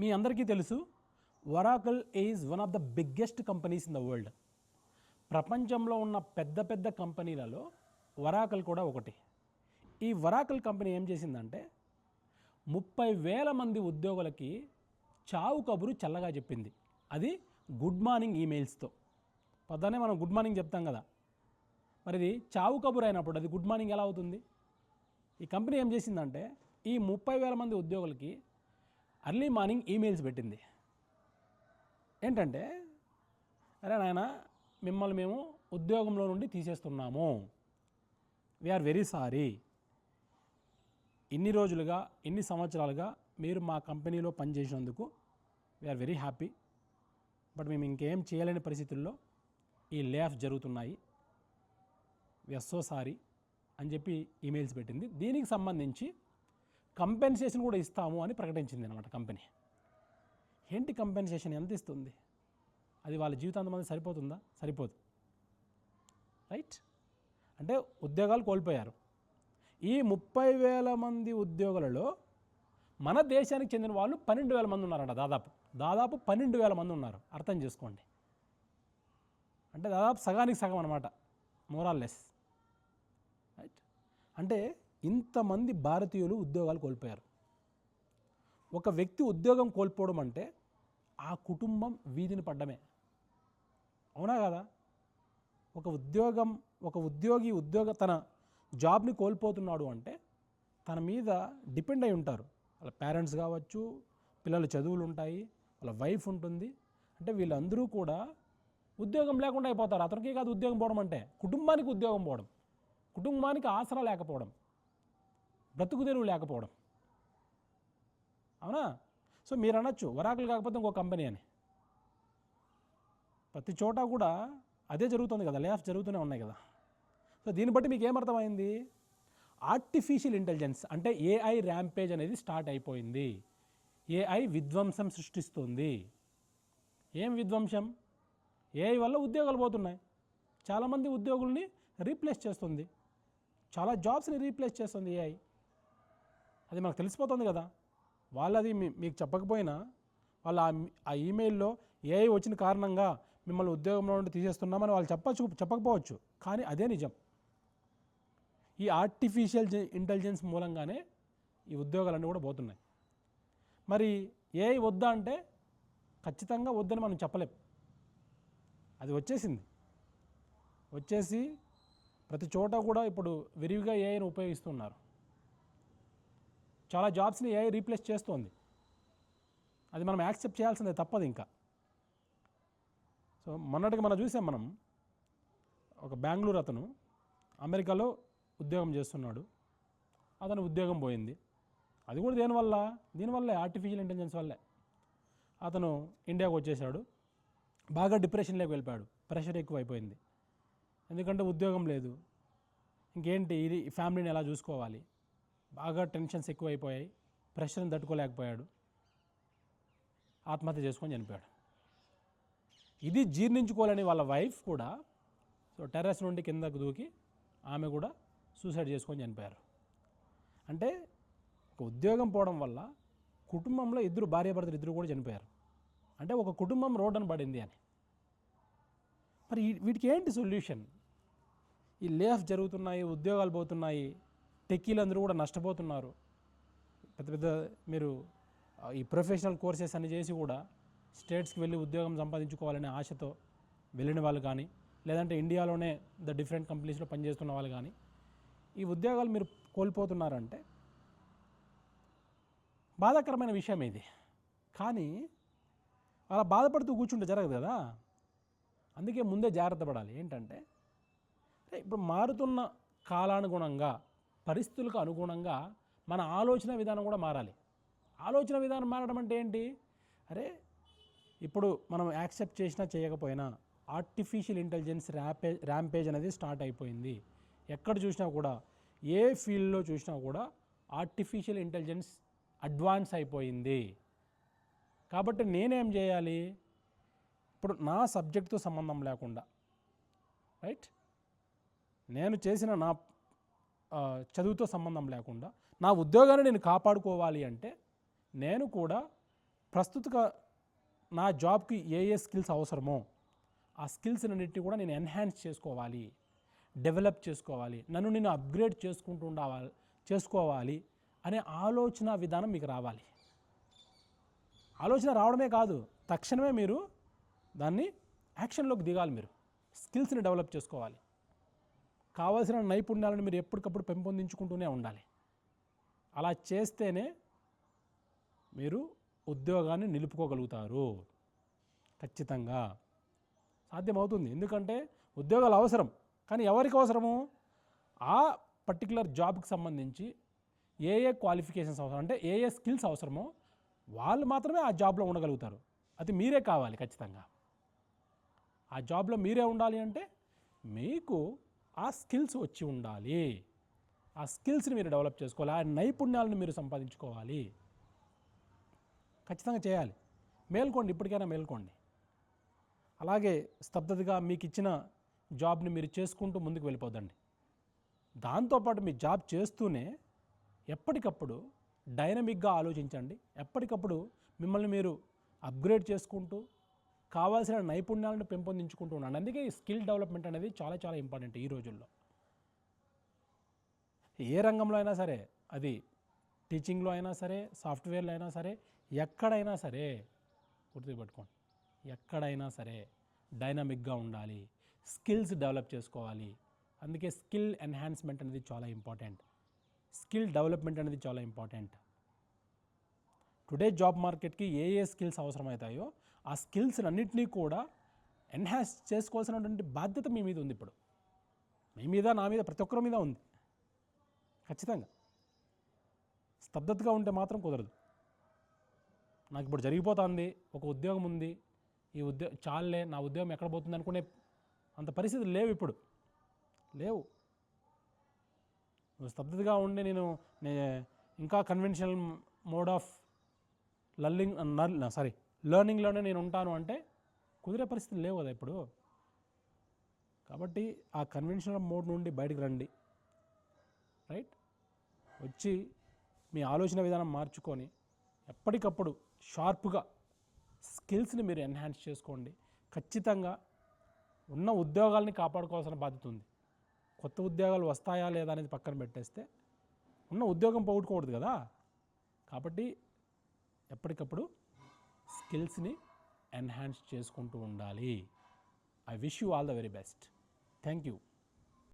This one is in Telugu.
మీ అందరికీ తెలుసు, Oracle is one of the biggest companies in the world. ప్రపంచంలో ఉన్న పెద్ద పెద్ద కంపెనీలలో ఒరాకిల్ కూడా ఒకటి. ఈ ఒరాకిల్ కంపెనీ ఏం చేసిందంటే 30,000 మంది ఉద్యోగులకి చావు కబురు చల్లగా చెప్పింది. అది గుడ్ మార్నింగ్ ఈమెయిల్స్తో. పొద్దున్నే మనం గుడ్ మార్నింగ్ చెప్తాం కదా, మరి ఇది చావు కబురు అయినప్పుడు అది గుడ్ మార్నింగ్ ఎలా అవుతుంది? ఈ కంపెనీ ఏం చేసిందంటే ఈ 30,000 మంది ఉద్యోగులకి అర్లీ మార్నింగ్ ఈమెయిల్స్ పెట్టింది. ఏంటంటే, అరే నాయన, మిమ్మల్ని మేము ఉద్యోగంలో నుండి తీసేస్తున్నాము, వీఆర్ వెరీ సారీ, ఇన్ని రోజులుగా ఇన్ని సంవత్సరాలుగా మీరు మా కంపెనీలో పనిచేసినందుకు వీఆర్ వెరీ హ్యాపీ, బట్ మేము ఇంకేం చేయలేని పరిస్థితుల్లో ఈ లే ఆఫ్ జరుగుతున్నాయి, వీఆర్ సో సారీ అని చెప్పి ఈమెయిల్స్ పెట్టింది. దీనికి సంబంధించి కంపెన్సేషన్ కూడా ఇస్తాము అని ప్రకటించింది అన్నమాట కంపెనీ. ఏంటి కంపెన్సేషన్? ఎంత ఇస్తుంది? అది వాళ్ళ జీవితాంతం అనేది సరిపోతుందా? సరిపోదు, రైట్? అంటే ఉద్యోగాలు కోల్పోయారు. ఈ 30,000 మంది ఉద్యోగులలో మన దేశానికి చెందిన వాళ్ళు 12,000 మంది ఉన్నారంట. దాదాపు 12,000 మంది ఉన్నారు. అర్థం చేసుకోండి. అంటే దాదాపు సగానికి సగం అనమాట, మోరాల్లెస్, రైట్? అంటే ఇంతమంది భారతీయులు ఉద్యోగాలు కోల్పోయారు. ఒక వ్యక్తి ఉద్యోగం కోల్పోవడం అంటే ఆ కుటుంబం వీధిని పడ్డమే, అవునా కదా? ఒక ఉద్యోగి తన జాబ్ని కోల్పోతున్నాడు అంటే తన మీద డిపెండ్ అయి ఉంటారు. వాళ్ళ పేరెంట్స్ కావచ్చు, పిల్లల చదువులు ఉంటాయి, వాళ్ళ వైఫ్ ఉంటుంది. అంటే వీళ్ళందరూ కూడా ఉద్యోగం లేకుండా అయిపోతారు. అతనికే కాదు ఉద్యోగం పోవడం అంటే, కుటుంబానికి ఉద్యోగం పోవడం, కుటుంబానికి ఆసరా లేకపోవడం, బ్రతుకు తెరువు లేకపోవడం, అవునా? సో మీరు అనొచ్చు ఒరాకిల్ కాకపోతే ఇంకో కంపెనీ అని. ప్రతి చోట కూడా అదే జరుగుతుంది కదా, లే ఆఫ్ జరుగుతూనే ఉన్నాయి కదా. సో దీన్ని బట్టి మీకు ఏమర్థమైంది? ఆర్టిఫిషియల్ ఇంటెలిజెన్స్ అంటే ఏఐ ర్యాంపేజ్ అనేది స్టార్ట్ అయిపోయింది. ఏఐ విధ్వంసం సృష్టిస్తుంది. ఏం విధ్వంసం? ఏఐ వల్ల ఉద్యోగాలు పోతున్నాయి. చాలామంది ఉద్యోగుల్ని రీప్లేస్ చేస్తుంది, చాలా జాబ్స్ని రీప్లేస్ చేస్తుంది ఏఐ. అది మనకు తెలిసిపోతుంది కదా. వాళ్ళది మీకు చెప్పకపోయినా వాళ్ళు ఆ ఈమెయిల్లో ఏఐ వచ్చిన కారణంగా మిమ్మల్ని ఉద్యోగంలో నుండి తీసేస్తున్నామని వాళ్ళు చెప్పకపోవచ్చు, కానీ అదే నిజం. ఈ ఆర్టిఫిషియల్ ఇంటెలిజెన్స్ మూలంగానే ఈ ఉద్యోగాలన్నీ కూడా పోతున్నాయి. మరి ఏఐ వద్దా అంటే ఖచ్చితంగా వద్దని మనం చెప్పలేం. అది వచ్చేసి ప్రతి చోట కూడా ఇప్పుడు విరివిగా ఏఐని ఉపయోగిస్తున్నారు. చాలా జాబ్స్ని ఏఐ రీప్లేస్ చేస్తోంది. అది మనం యాక్సెప్ట్ చేయాల్సిందే, తప్పదు ఇంకా. సో మొన్నటికి మనం చూసాం, మనం ఒక బెంగళూరు అతను అమెరికాలో ఉద్యోగం చేస్తున్నాడు, అతను ఉద్యోగం పోయింది. అది కూడా దీనివల్లే ఆర్టిఫిషియల్ ఇంటెలిజెన్స్ వల్లే. అతను ఇండియాకు వచ్చేసాడు, బాగా డిప్రెషన్లోకి వెళ్ళిపోయాడు, ప్రెషర్ ఎక్కువ అయిపోయింది. ఎందుకంటే ఉద్యోగం లేదు, ఇంకేంటి ఇది, ఫ్యామిలీని ఎలా చూసుకోవాలి, బాగా టెన్షన్స్ ఎక్కువైపోయాయి, ప్రెషర్ని తట్టుకోలేకపోయాడు, ఆత్మహత్య చేసుకొని చనిపోయాడు. ఇది జీర్ణించుకోవాలని వాళ్ళ వైఫ్ కూడా టెర్రస్ నుండి కిందకు దూకి ఆమె కూడా సూసైడ్ చేసుకొని చనిపోయారు. అంటే ఒక ఉద్యోగం పోవడం వల్ల కుటుంబంలో భార్యాభర్తలు ఇద్దరు కూడా చనిపోయారు. అంటే ఒక కుటుంబం రోడ్డున పడింది అని. మరి వీటికి ఏంటి సొల్యూషన్? ఈ లే ఆఫ్ జరుగుతున్నాయి, ఉద్యోగాలు పోతున్నాయి, టెక్కీలందరూ కూడా నష్టపోతున్నారు. పెద్ద మీరు ఈ ప్రొఫెషనల్ కోర్సెస్ అన్ని చేసి కూడా స్టేట్స్కి వెళ్ళి ఉద్యోగం సంపాదించుకోవాలనే ఆశతో వెళ్ళిన వాళ్ళు కానీ, లేదంటే ఇండియాలోనే డిఫరెంట్ కంపెనీస్లో పనిచేస్తున్న వాళ్ళు కానీ ఈ ఉద్యోగాలు మీరు కోల్పోతున్నారంటే బాధాకరమైన విషయం ఇది. కానీ అలా బాధపడుతూ కూర్చుంటే జరగదు కదా. అందుకే ముందే జాగ్రత్త పడాలి. ఏంటంటే, ఇప్పుడు మారుతున్న కాలానుగుణంగా, పరిస్థితులకు అనుగుణంగా మన ఆలోచన విధానం కూడా మారాలి. ఆలోచన విధానం మారడం అంటే ఏంటి? అరే, ఇప్పుడు మనం యాక్సెప్ట్ చేసినా చేయకపోయినా ఆర్టిఫిషియల్ ఇంటెలిజెన్స్ ర్యాంపేజ్ అనేది స్టార్ట్ అయిపోయింది. ఎక్కడ చూసినా కూడా, ఏ ఫీల్డ్లో చూసినా కూడా ఆర్టిఫిషియల్ ఇంటెలిజెన్స్ అడ్వాన్స్ అయిపోయింది. కాబట్టి నేనేం చేయాలి? ఇప్పుడు నా సబ్జెక్టుతో సంబంధం లేకుండా, రైట్, నేను చేసిన నా చదువుతో సంబంధం లేకుండా నా ఉద్యోగాన్ని నేను కాపాడుకోవాలి అంటే నేను కూడా ప్రస్తుతగా నా జాబ్కి ఏ స్కిల్స్ అవసరమో ఆ స్కిల్స్ అన్నిటిని కూడా నేను ఎన్హాన్స్ చేసుకోవాలి, డెవలప్ చేసుకోవాలి, నన్ను నేను అప్గ్రేడ్ చేసుకోవాలి అనే ఆలోచన విధానం మీకు రావాలి. ఆలోచన రావడమే కాదు, తక్షణమే మీరు దాన్ని యాక్షన్లోకి దిగాలి. మీరు స్కిల్స్ని డెవలప్ చేసుకోవాలి. కావాల్సిన నైపుణ్యాలను మీరు ఎప్పటికప్పుడు పెంపొందించుకుంటూనే ఉండాలి. అలా చేస్తేనే మీరు ఉద్యోగాన్ని నిలుపుకోగలుగుతారు. ఖచ్చితంగా సాధ్యమవుతుంది. ఎందుకంటే ఉద్యోగాలు అవసరం, కానీ ఎవరికి అవసరము? ఆ పర్టికులర్ జాబ్కి సంబంధించి ఏ క్వాలిఫికేషన్స్ అవసరం, అంటే ఏ స్కిల్స్ అవసరమో వాళ్ళు మాత్రమే ఆ జాబ్లో ఉండగలుగుతారు. అది మీరే కావాలి. ఖచ్చితంగా ఆ జాబ్లో మీరే ఉండాలి అంటే మీకు ఆ స్కిల్స్ వచ్చి ఉండాలి. ఆ స్కిల్స్ని మీరు డెవలప్ చేసుకోవాలి, ఆ నైపుణ్యాలను మీరు సంపాదించుకోవాలి. ఖచ్చితంగా చేయాలి. మేల్కోండి, ఇప్పటికైనా మేల్కోండి. అలాగే స్తబ్దతగా మీకు ఇచ్చిన జాబ్ని మీరు చేసుకుంటూ ముందుకు వెళ్ళిపోదండి. దాంతోపాటు మీ జాబ్ చేస్తూనే ఎప్పటికప్పుడు డైనమిక్గా ఆలోచించండి. ఎప్పటికప్పుడు మిమ్మల్ని మీరు అప్గ్రేడ్ చేసుకుంటూ కావాల్సిన నైపుణ్యాలను పెంపొందించుకుంటూ ఉండండి. అందుకే ఈ స్కిల్ డెవలప్మెంట్ అనేది చాలా చాలా ఇంపార్టెంట్ ఈ రోజుల్లో. ఏ రంగంలో అయినా సరే, అది టీచింగ్లో అయినా సరే, సాఫ్ట్వేర్లో అయినా సరే, ఎక్కడైనా సరే గుర్తుపెట్టుకోండి, ఎక్కడైనా సరే డైనమిక్గా ఉండాలి, స్కిల్స్ డెవలప్ చేసుకోవాలి. అందుకే స్కిల్ ఎన్హాన్స్మెంట్ అనేది చాలా ఇంపార్టెంట్. స్కిల్ డెవలప్మెంట్ అనేది చాలా ఇంపార్టెంట్. టుడే జాబ్ మార్కెట్కి ఏ స్కిల్స్ అవసరమవుతాయో ఆ స్కిల్స్ అన్నింటినీ కూడా ఎన్హాన్స్ చేసుకోవాల్సినటువంటి బాధ్యత మీ మీద ఉంది. ఇప్పుడు మీ మీద, నా మీద, ప్రతి ఒక్కరి మీద ఉంది. ఖచ్చితంగా స్తబ్దతగా ఉంటే మాత్రం కుదరదు. నాకు ఇప్పుడు జరిగిపోతుంది, ఒక ఉద్యోగం ఉంది, ఈ ఉద్యోగం చాలే, నా ఉద్యోగం ఎక్కడ పోతుంది అనుకునే అంత పరిస్థితులు లేవు. ఇప్పుడు లేవు. స్తబ్దతగా ఉండి నేను ఇంకా కన్వెన్షనల్ మోడ్ ఆఫ్ లెర్నింగ్లోనే నేను ఉంటాను అంటే కుదిరే పరిస్థితులు లేవు కదా ఇప్పుడు. కాబట్టి ఆ కన్వెన్షనల్ మోడ్ నుండి బయటకు రండి. రైట్, వచ్చి మీ ఆలోచన విధానం మార్చుకొని ఎప్పటికప్పుడు షార్ప్గా స్కిల్స్ని మీరు ఎన్హాన్స్ చేసుకోండి. ఖచ్చితంగా ఉన్న ఉద్యోగాల్ని కాపాడుకోవాల్సిన బాధ్యత ఉంది. కొత్త ఉద్యోగాలు వస్తాయా లేదా అనేది పక్కన పెట్టేస్తే ఉన్న ఉద్యోగం పోగొట్టుకోకూడదు కదా. కాబట్టి ఎప్పటికప్పుడు స్కిల్స్ని ఎన్హాన్స్ చేసుకుంటూ ఉండాలి. I wish you all the very best. Thank you.